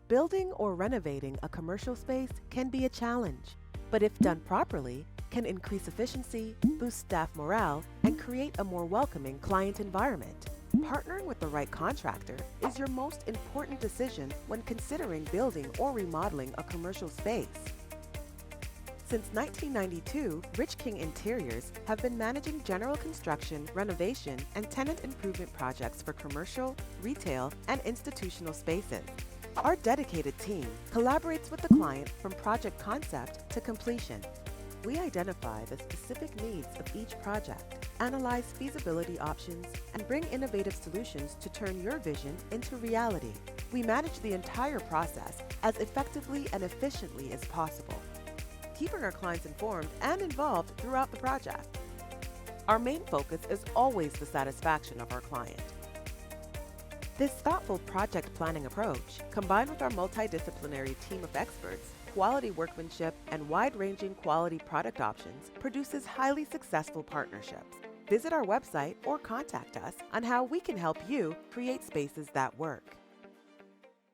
Building or renovating a commercial space can be a challenge, but if done properly, can increase efficiency, boost staff morale, and create a more welcoming client environment. Partnering with the right contractor is your most important decision when considering building or remodeling a commercial space. Since 1992, Rich King Interiors have been managing general construction, renovation, and tenant improvement projects for commercial, retail, and institutional spaces. Our dedicated team collaborates with the client from project concept to completion. We identify the specific needs of each project, analyze feasibility options, and bring innovative solutions to turn your vision into reality. We manage the entire process as effectively and efficiently as possible, keeping our clients informed and involved throughout the project. Our main focus is always the satisfaction of our client. This thoughtful project planning approach, combined with our multidisciplinary team of experts, quality workmanship, and wide-ranging quality product options, produces highly successful partnerships. Visit our website or contact us on how we can help you create spaces that work.